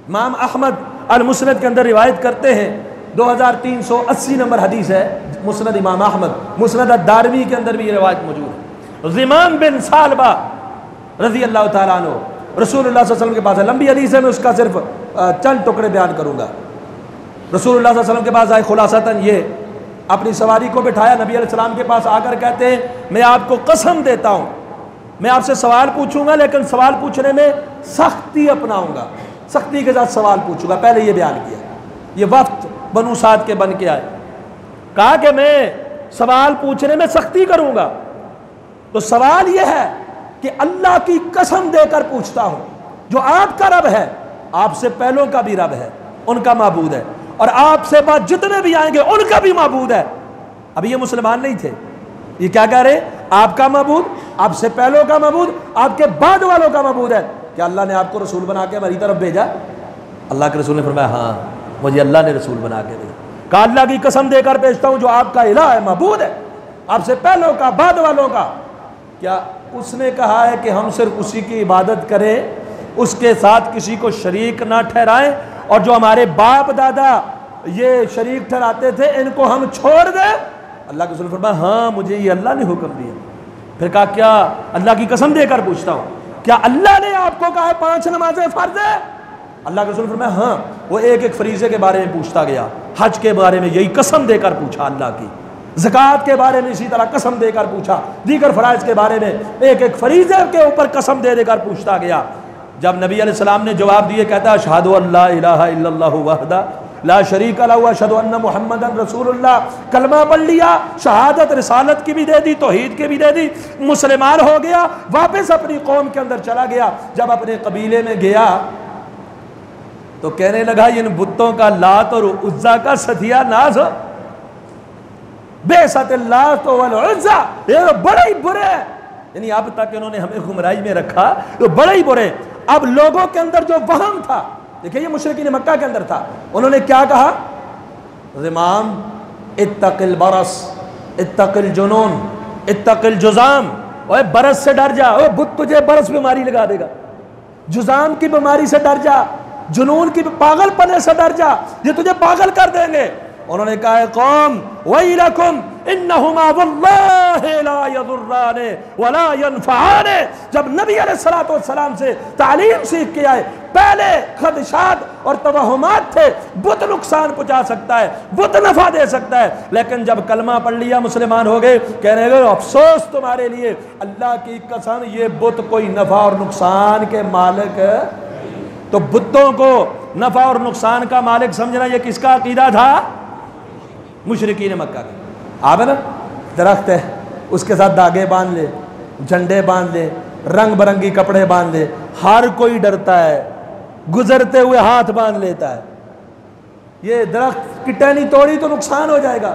امام احمد المسند کے اندر روایت کرتے ہیں، 2380 نمبر حدیث ہے مسند امام احمد، مسند الدارمی کے اندر بھی یہ روایت موجود ہے۔ زمام بن ثعلبہ رضی اللہ تعالیٰ عنہ رسول اللہ صلی اللہ علیہ وسلم کے پاس ہے، لمبی حدیث ہے، میں اس کا صرف چند ٹکڑے بیان کروں گا۔ رسول اللہ صلی اللہ علیہ وسلم کے پاس آئے، خلاصتاً یہ اپنی سواری کو بٹھایا، نبی علیہ السلام کے پاس آ کر کہتے ہیں میں آپ کو قسم دیتا ہوں میں آپ سے سوال پوچھوں گا، لیکن سوال پوچھنے میں سختی اپناؤں گا، سختی کے ساتھ سوال پوچھوں گا۔ پہلے یہ بیان کیا، یہ وفد بنو سعد کے بن کے آئے، کہا کہ میں سوال پوچھنے میں سختی کروں گا۔ تو سوال یہ ہے کہ اللہ کی قسم دے کر پوچھتا ہوں، جو آپ کا رب ہے آپ سے پہلوں کا بھی رب ہے، ان کا معبود ہے، اور آپ سے بعد جتنے بھی آئیں گے ان کا بھی معبود ہے۔ ابھی یہ مسلمان نہیں تھے، یہ کیا کہہ رہے؟ آپ کا معبود، آپ سے پہلوں کا معبود، آپ کے بعد والوں کا معبود ہے۔ کیا اللہ نے آپ کو رسول بنا کے ہماری طرف بھیجا؟ اللہ کے رسول نے فرمایا ہاں مجھے اللہ نے رسول بنا کے بھیجا۔ کہا اللہ کی قسم دے کر پیشتا ہوں جو آپ کا الہ ہے، معبود ہے، آپ سے پہلوں کا بعد والوں کا۔ کیا اس نے کہا ہے کہ ہم صرف اسی کی عبادت کریں، اس کے ساتھ کسی کو شریک نہ ٹھہرائیں، اور جو ہمارے باپ دادا یہ شریک ٹھہراتے تھے ان کو ہم چھوڑ دیں؟ اللہ کے رسول نے فرمایا ہاں مجھے یہ اللہ نے حکم دیا۔ پھر کہا کیا اللہ کی قسم دے کر پوچھتا ہوں کیا اللہ نے آپ کو کہا 5 نمازیں فرض ہیں؟ اللہ کے رسول نے فرمایا ہاں۔ وہ ایک ایک فریضے کے بارے میں پوچھتا گیا، حج کے بارے میں یہی قسم دے کر پوچھا اللہ کی، زکوٰۃ کے بارے میں اسی طرح قسم دے کر پوچھا، دیگر فرائض کے بارے میں ایک ایک فریضے کے اوپر قسم دے کر پوچھتا گیا۔ جب نبی علیہ السلام نے جواب دیے، کہتا ہے اشہد ان لا الہ الا اللہ وحدہ لا شریک لہ واشہد ان محمدا رسول اللہ، کلمہ پڑھ لیا، شہادت رسالت کی بھی دے دی، توحید کی بھی دے دی، مسلمان ہو گیا، واپس اپنی قوم کے اندر چلا گیا۔ جب اپنے قبیلے میں گیا تو کہنے لگا ان بتوں کا لات اور عزا کا ستیہ ناز ہو، بیست اللات والعزا، یہ بڑے ہی برے ہیں، یعنی اب تک انہوں نے ہمیں گمراہی میں رکھا تو بڑے ہی برے۔ اب لوگوں کے اندر جو وہم تھا، دیکھیں یہ مشرکین مکہ کے اندر تھا، انہوں نے کیا کہا؟ زمام اتق البرس، اتق الجنون، اتق الجزام، اوے برس سے ڈر جا، اوے بت تجھے برس بیماری لگا دے گا، جزام کی بیماری سے ڈر جا، جنون کی پاگل پنے سے ڈر جا، یہ تجھے پاگل کر دیں گے۔ انہوں نے کہا ہے قوم ویلکم انہما واللہ لا یضران ولا ینفعان۔ جب نبی علیہ السلام سے تعلیم سیکھ کے آئے، پہلے خدشات اور توہمات تھے، بت نقصان پہنچا سکتا ہے، بت نفع دے سکتا ہے، لیکن جب کلمہ پڑھ لیا مسلمان ہو گئے، کہنے لگے افسوس تمہارے لیے، اللہ کی قسم یہ بت کوئی نفع اور نقصان کے مالک ہے۔ تو بتوں کو نفع اور نقصان کا مالک سمجھنا یہ کس کا عقیدہ تھا؟ مشرکین مکہ کے۔ آپ ہے نا درخت ہے، اس کے ساتھ داغے باندھ لے، جھنڈے باندھ لے، رنگ برنگی کپڑے باندھ لے، ہر کوئی ڈرتا ہے، گزرتے ہوئے ہاتھ باندھ لیتا ہے۔ یہ درخت کی ٹہنی توڑی تو نقصان ہو جائے گا۔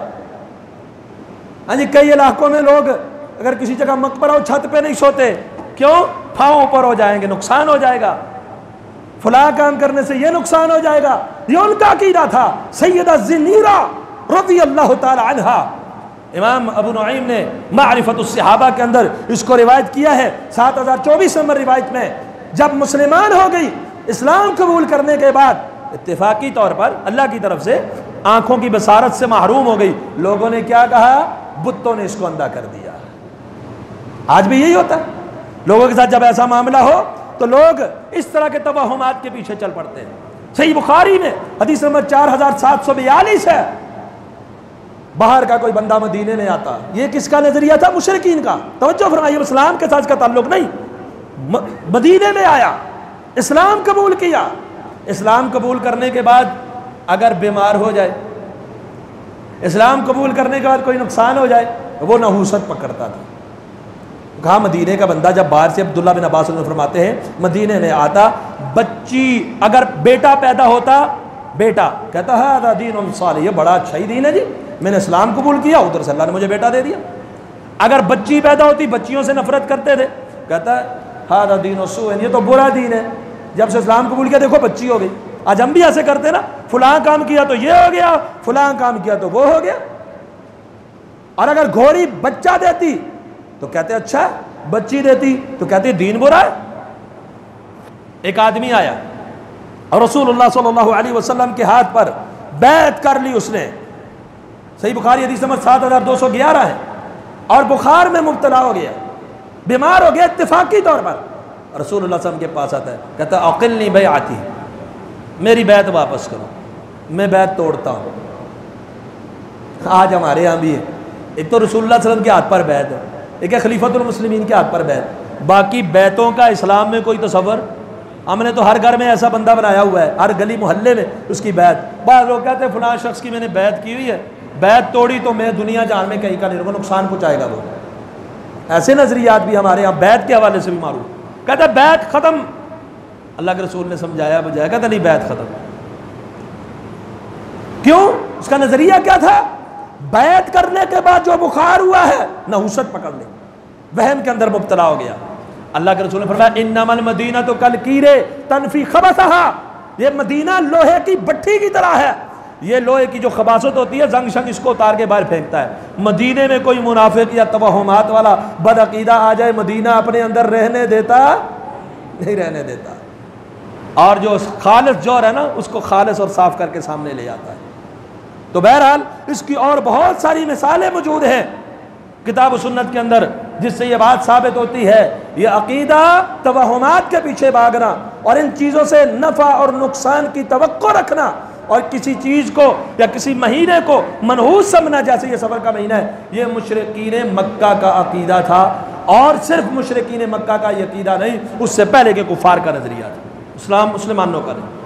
ہاں جی، کئی علاقوں میں لوگ اگر کسی جگہ مقبرہ ہو چھت پہ نہیں سوتے، کیوں؟ پھاؤں اوپر ہو جائیں گے، نقصان ہو جائے گا، فلاں کام کرنے سے یہ نقصان ہو جائے گا۔ یہ ان کا عقیدہ تھا۔ سیدہ زنیرہ رضی اللہ تعالی عنہا، امام ابو نعیم نے معرفت الصحابہ کے اندر اس کو روایت کیا ہے، 7024 نمبر روایت میں، جب مسلمان ہو گئی، اسلام قبول کرنے کے بعد اتفاقی طور پر اللہ کی طرف سے آنکھوں کی بصارت سے محروم ہو گئی، لوگوں نے کیا کہا؟ بتوں نے اس کو اندھا کر دیا۔ آج بھی یہی ہوتا ہے، لوگوں کے ساتھ جب ایسا معاملہ ہو تو لوگ اس طرح کے توہمات کے پیچھے چل پڑتے ہیں۔ صحیح بخاری میں حدیث نمبر 4742 ہے، باہر کا کوئی بندہ مدینے میں آتا، یہ کس کا نظریہ تھا؟ مشرکین کا۔ توجہ فرمائیے، اسلام کے ساتھ اس کا تعلق نہیں، مدینے میں آیا، اسلام قبول کیا، اسلام قبول کرنے کے بعد اگر بیمار ہو جائے، اسلام قبول کرنے کے بعد کوئی نقصان ہو جائے، وہ نحوست پکڑتا تھا۔ کہا مدینے کا بندہ جب باہر سے، عبداللہ بن عباس فرماتے ہیں مدینے میں آتا، بچی اگر بیٹا پیدا ہوتا، بیٹا کہتا ہے دین صالح، یہ بڑا اچھا ہی دین ہے جی، میں نے اسلام قبول کیا، ادھر سے اللہ نے مجھے بیٹا دے دیا۔ اگر بچی پیدا ہوتی، بچیوں سے نفرت کرتے تھے، کہتا ہے ہذا دین سوء، یہ تو برا دین ہے، جب سے اسلام قبول کیا دیکھو بچی ہو گئی۔ آج ہم بھی ایسے کرتے نا، فلاں کام کیا تو یہ ہو گیا، فلاں کام کیا تو وہ ہو گیا۔ اور اگر گھوڑی بچہ دیتی تو کہتے اچھا، بچی دیتی تو کہتے دین برا ہے۔ ایک آدمی آیا اور رسول اللہ صلی اللہ علیہ وسلم کے ہاتھ پر بیعت کر لی اس نے. صحیح بخاری حدیث نمبر 7211 ہے. اور بخار میں مبتلا ہو گیا, بیمار ہو گیا اتفاقی طور پر. رسول اللہ صلی اللہ علیہ وسلم کے پاس آتا ہے, کہتا ہے اقلنی بیعتی, میری بیعت واپس کرو, میں بیعت توڑتا ہوں. آج ہمارے یہاں بھی ہے, ایک تو رسول اللہ صلی اللہ علیہ وسلم کے ہاتھ پر بیعت ہے, ایک ہے خلیفۃ المسلمین کے ہاتھ پر بیعت. باقی بیعتوں کا اسلام میں کوئی تصور, ہم نے تو ہر گھر میں ایسا بندہ بنایا ہوا ہے, ہر گلی محلے میں اس کی بیعت. بعض لوگ کہتے ہیں فلاں شخص کی میں نے بیعت کی ہوئی ہے, بیعت توڑی تو میں دنیا جان میں کہیں کا نہیں رہوں گا, نقصان پہنچائے گا وہ. ایسے نظریات بھی ہمارے یہاں بیعت کے حوالے سے بھی معروف. کہتا ہے بیعت ختم, اللہ کے رسول نے سمجھایا بجایا, کہتا نہیں بیعت ختم. کیوں؟ اس کا نظریہ کیا تھا؟ بیعت کرنے کے بعد جو بخار ہوا ہے نحوست پکڑ لے, وہم کے اندر مبتلا ہو گیا. اللہ کے رسول نے فرمایا انما المدینہ تو کالکیر تنفی خبثھا, یہ مدینہ لوہے کی بٹھی کی طرح ہے, یہ لوہے کی جو خباثت ہوتی ہے زنگ شنگ اس کو اتار کے باہر پھینکتا ہے. مدینے میں کوئی منافق یا توہمات والا بد عقیدہ آ جائے, مدینہ اپنے اندر رہنے دیتا نہیں, رہنے دیتا. اور جو خالص جوہر ہے نا اس کو خالص اور صاف کر کے سامنے لے جاتا ہے. تو بہرحال اس کی اور بہت ساری مثالیں موجود ہیں کتاب و سنت کے اندر جس سے یہ بات ثابت ہوتی ہے یہ عقیدہ توہمات کے پیچھے بھاگنا اور ان چیزوں سے نفع اور نقصان کی توقع رکھنا اور کسی چیز کو یا کسی مہینے کو منحوس سمجھنا, جیسے یہ صبر کا مہینہ ہے, یہ مشرکین مکہ کا عقیدہ تھا. اور صرف مشرکین مکہ کا یہ عقیدہ نہیں, اس سے پہلے کے کفار کا نظریہ تھا, اسلام مسلمانوں کا نہیں.